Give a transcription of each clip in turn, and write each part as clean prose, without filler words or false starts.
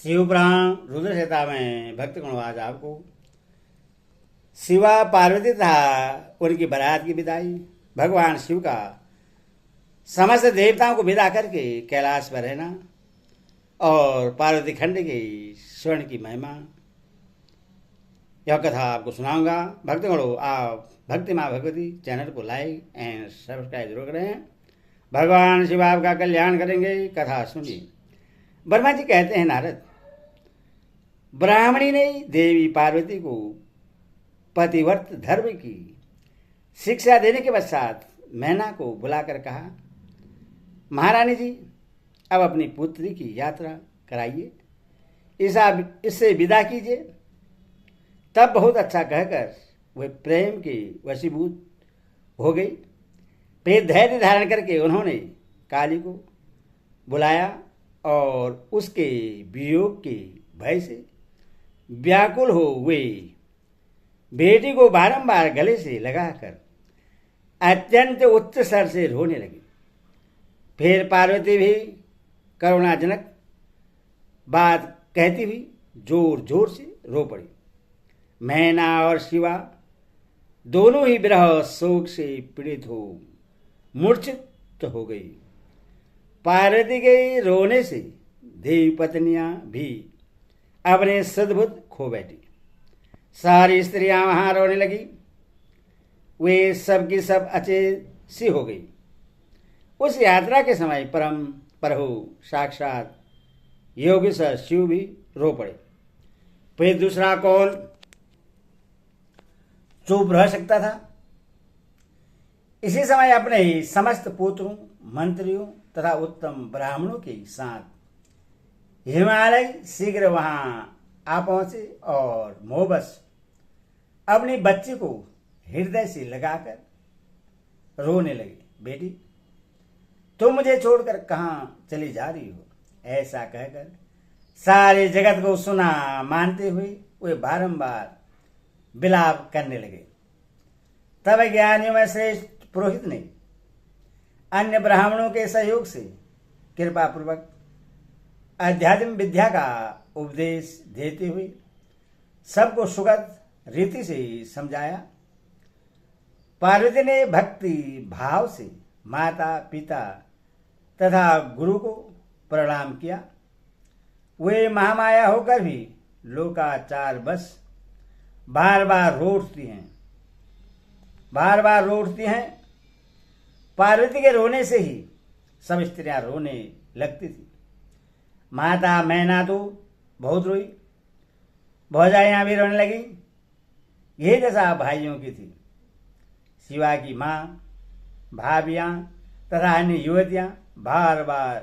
शिवपुराण रुद्र संहिता में भक्त गणवाज आपको शिवा पार्वती तथा उनकी बारात की विदाई। भगवान शिव का समस्त देवताओं को विदा करके कैलाश पर रहना और पार्वती खंड के स्वर्ण की महिमा। यह कथा आपको सुनाऊंगा। भक्तगणों, आप भक्ति माँ भगवती चैनल को लाइक एंड सब्सक्राइब जरूर करें। भगवान शिव आपका कल्याण करेंगे। कथा सुनिए। ब्रह्मा जी कहते हैं, नारद, ब्राह्मणी ने देवी पार्वती को पतिव्रत धर्म की शिक्षा देने के पश्चात मैना को बुलाकर कहा, महारानी जी, अब अपनी पुत्री की यात्रा कराइए, इससे विदा कीजिए। तब बहुत अच्छा कहकर वे प्रेम के वशीभूत हो गई। फिर धैर्य धारण करके उन्होंने काली को बुलाया और उसके वियोग के भय से व्याकुल हो वे बेटी को बारंबार गले से लगाकर अत्यंत उच्च स्वर से रोने लगी। फिर पार्वती भी करुणाजनक बात कहती हुई जोर जोर से रो पड़ी। मैना और शिवा दोनों ही विरह शोक से पीड़ित हो मूर्छित हो गई। पार्वती के रोने से देवी पत्नियां भी अपने सद्बुद्ध खो बैठी। सारी स्त्रियां वहां रोने लगी। वे सब की सब अचेत सी हो गई। उस यात्रा के समय परम प्रभु साक्षात योगेश्वर शिव भी रो पड़े। फिर दूसरा कौन चुप रह सकता था। इसी समय अपने ही समस्त पुत्रों, मंत्रियों तथा उत्तम ब्राह्मणों के साथ हिमालय शीघ्र वहां आ पहुंचे और मोहबस अपनी बच्ची को हृदय से लगाकर रोने लगे। बेटी, तुम मुझे छोड़कर कहां चली जा रही हो? ऐसा कहकर सारे जगत को सुना मानते हुए वे बारंबार विलाप करने लगे। तब ज्ञानियों में श्रेष्ठ पुरोहित ने अन्य ब्राह्मणों के सहयोग से कृपा पूर्वक अध्यात्म विद्या का उपदेश देते हुए सबको सुगत रीति से समझाया। पार्वती ने भक्ति भाव से माता पिता तथा गुरु को प्रणाम किया। वे महामाया होकर भी लोकाचार बस बार बार रो उठती हैं। पार्वती के रोने से ही सब स्त्रियां रोने लगती थी। माता मैना तो बहुत रोई, भौजाइयां भी रोने लगी। यही दशा भाइयों की थी। शिवा की माँ, भाभियां तथा अन्य युवतियां बार बार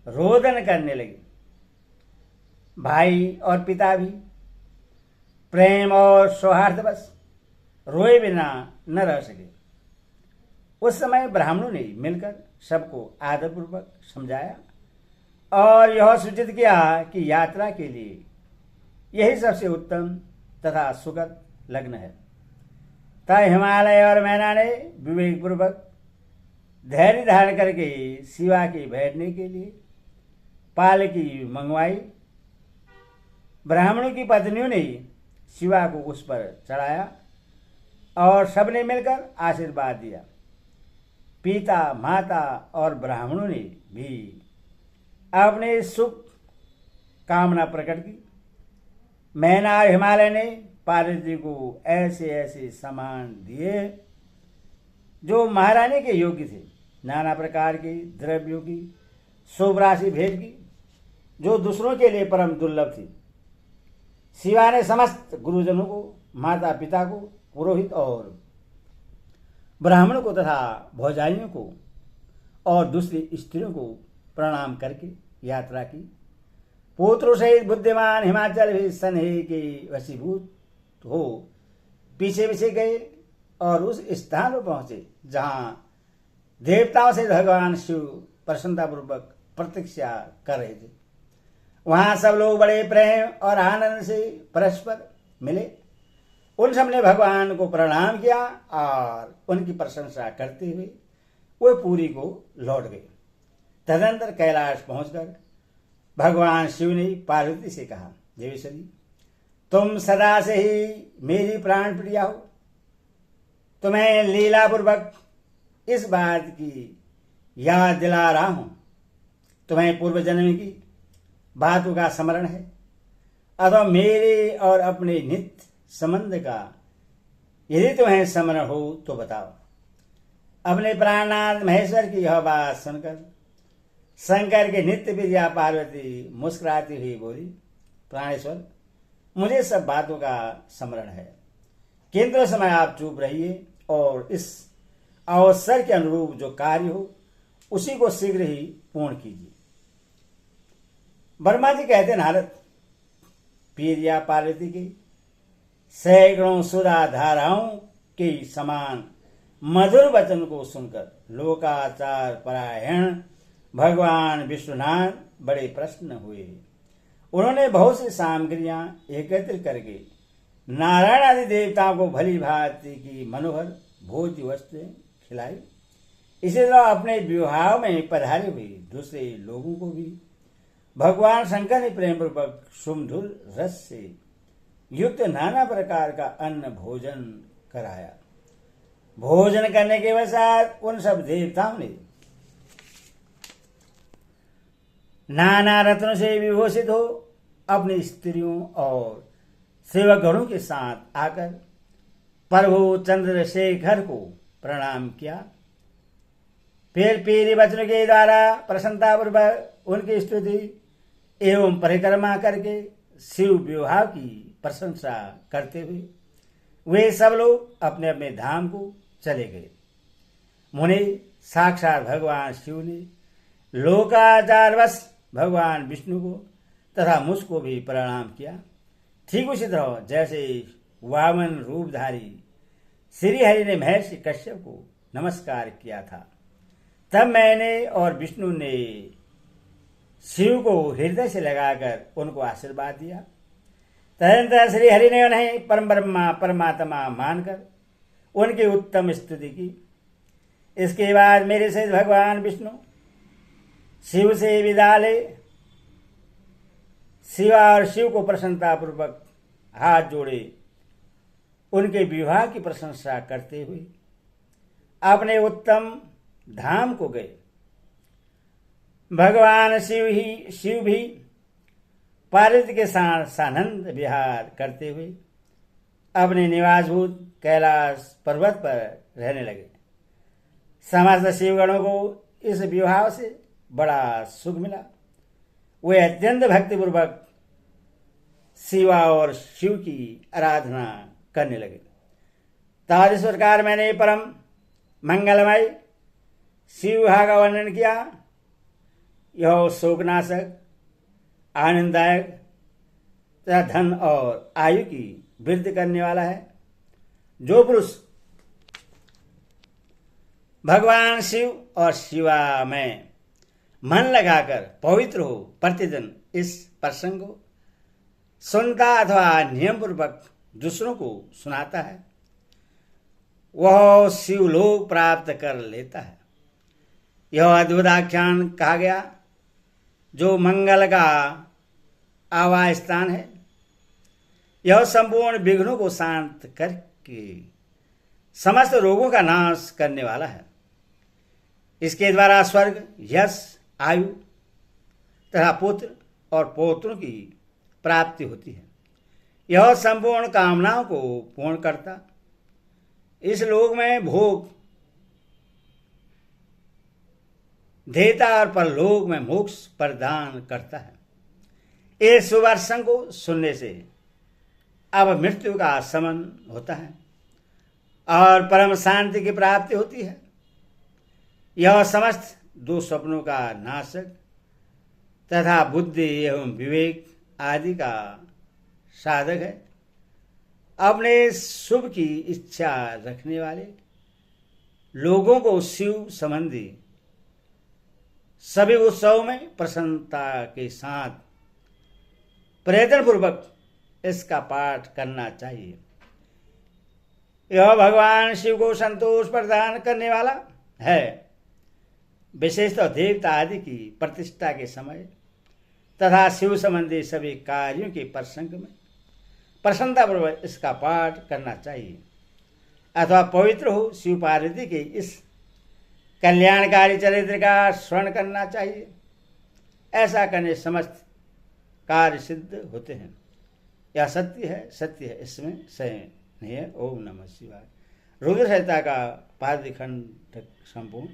रोदन करने लगी। भाई और पिता भी प्रेम और सौहार्द बस रोए बिना न रह सके। उस समय ब्राह्मणों ने मिलकर सबको आदरपूर्वक समझाया और यह सूचित किया कि यात्रा के लिए यही सबसे उत्तम तथा सुखद लग्न है। तब हिमालय और मैना ने विवेकपूर्वक धैर्य धारण करके शिवा के बैठने के लिए पालकी मंगवाई। ब्राह्मणों की पत्नियों ने शिवा को उस पर चढ़ाया और सबने मिलकर आशीर्वाद दिया। पिता, माता और ब्राह्मणों ने भी अपने शुभ कामना प्रकट की। मैना और हिमालय ने पार्वती को ऐसे ऐसे सम्मान दिए जो महारानी के योग्य थे। नाना प्रकार के द्रव्यों की शुभ राशि भेंट की जो दूसरों के लिए परम दुर्लभ थी। शिवा ने समस्त गुरुजनों को, माता पिता को, पुरोहित और ब्राह्मण को तथा भौजाइयों को और दूसरी स्त्रियों को प्रणाम करके यात्रा की। पुत्रों सहित बुद्धिमान हिमाचल भी स्नेह के वशीभूत हो पीछे पीछे गए और उस स्थान पर पहुंचे जहां देवताओं से भगवान शिव प्रसन्नतापूर्वक प्रतीक्षा कर रहे थे। वहां सब लोग बड़े प्रेम और आनंद से परस्पर मिले। उन सब ने भगवान को प्रणाम किया और उनकी प्रशंसा करते हुए वे पुरी को लौट गए। तदनंतर कैलाश पहुंचकर भगवान शिव ने पार्वती से कहा, देवेश्वरी, तुम सदा से ही मेरी प्राण प्रिया हो। तुम्हें लीलापूर्वक इस बात की याद दिला रहा हूं। तुम्हें पूर्व जन्म की बातों का स्मरण है, अथवा मेरे और अपने नित्य संबंध का यदि तुम्हें स्मरण हो तो बताओ। अपने प्राणनाथ महेश्वर की यह बात सुनकर शंकर के नित्य प्रिया पार्वती मुस्कुराती हुई बोली, प्राणेश्वर, मुझे सब बातों का स्मरण है, किंतु समय आप चुप रहिए और इस अवसर के अनुरूप जो कार्य हो उसी को शीघ्र ही पूर्ण कीजिए। ब्रह्मा जी कहते, नारद, प्रिया पार्वती के सैकड़ों सुधा धाराओं के समान मधुर वचन को सुनकर लोकाचार परायण भगवान विष्णुनाथ बड़े प्रसन्न हुए। उन्होंने बहुत सी सामग्रियां एकत्रित करके नारायण आदि देवताओं को भली भांति की मनोहर भोज्य वस्तुएं खिलाई। इसी तरह अपने विवाह में पधारे हुए दूसरे लोगों को भी भगवान शंकर ने प्रेम पूर्वक सुमधुर रस से युक्त नाना प्रकार का अन्न भोजन कराया। भोजन करने के पश्चात उन सब देवताओं ने नाना रत्नों से विभूषित हो अपनी स्त्रियों और सेवकगणों के साथ आकर प्रभु चंद्रशेखर को प्रणाम किया। फिर पीरी वचन के द्वारा प्रसन्नतापूर्वक उनकी स्तुति एवं परिक्रमा करके शिव विवाह की प्रशंसा करते हुए वे सब लोग अपने अपने धाम को चले गए। मुने साक्षात भगवान शिव ने लोकाचारवश भगवान विष्णु को तथा मुझको भी प्रणाम किया। ठीक उसी तरह जैसे वामन रूपधारी श्री हरि ने महर्षि कश्यप को नमस्कार किया था, तब मैंने और विष्णु ने शिव को हृदय से लगाकर उनको आशीर्वाद दिया। तदनंतर श्री हरि ने उन्हें परम ब्रह्मा परमात्मा मानकर उनकी उत्तम स्तुति की। इसके बाद मेरे सहित भगवान विष्णु शिव से विदा ले शिवा और शिव को प्रसन्नतापूर्वक हाथ जोड़े उनके विवाह की प्रशंसा करते हुए अपने उत्तम धाम को गए। भगवान शिव भी पार्वती के साथ सानंद विहार करते हुए अपने निवासभूत कैलाश पर्वत पर रहने लगे। समस्त शिवगणों को इस विवाह से बड़ा सुख मिला। वे अत्यंत भक्तिपूर्वक शिवा और शिव की आराधना करने लगे। तब इस प्रकार मैंने परम मंगलमय शिव विवाह का वर्णन किया। यह शोकनाशक, आनंददायक तथा धन और आयु की वृद्धि करने वाला है। जो पुरुष भगवान शिव और शिवा में मन लगाकर पवित्र हो प्रतिदिन इस प्रसंग को सुनता अथवा नियम पूर्वक दूसरों को सुनाता है, वह शिवलोक प्राप्त कर लेता है। यह अद्भुत आख्यान कहा गया जो मंगल का आवास स्थान है। यह संपूर्ण विघ्नों को शांत करके समस्त रोगों का नाश करने वाला है। इसके द्वारा स्वर्ग, यश, आयु तथा पुत्र और पौत्रों की प्राप्ति होती है। यह संपूर्ण कामनाओं को पूर्ण करता, इस लोक में भोग देता और परलोक में मोक्ष प्रदान करता है। इस सुवर्षण को सुनने से अब मृत्यु का शमन होता है और परम शांति की प्राप्ति होती है। यह समस्त दुःस्वप्नों का नाशक तथा बुद्धि एवं विवेक आदि का साधक है। अपने शुभ की इच्छा रखने वाले लोगों को शिव संबंधी सभी उत्सव में प्रसन्नता के साथ प्रयत्न पूर्वक इसका पाठ करना चाहिए। यह भगवान शिव को संतोष प्रदान करने वाला है। विशेषतः देवता आदि की प्रतिष्ठा के समय तथा शिव संबंधी सभी कार्यों के प्रसंग में प्रसन्नतापूर्वक इसका पाठ करना चाहिए अथवा पवित्र हो शिव पार्वती के इस कल्याणकारी चरित्र का स्मरण करना चाहिए। ऐसा करने समस्त कार्य सिद्ध होते हैं। यह सत्य है, इसमें संशय नहीं है। ओम नमः शिवाय। रुद्र संहिता का 5 खंड संपूर्ण।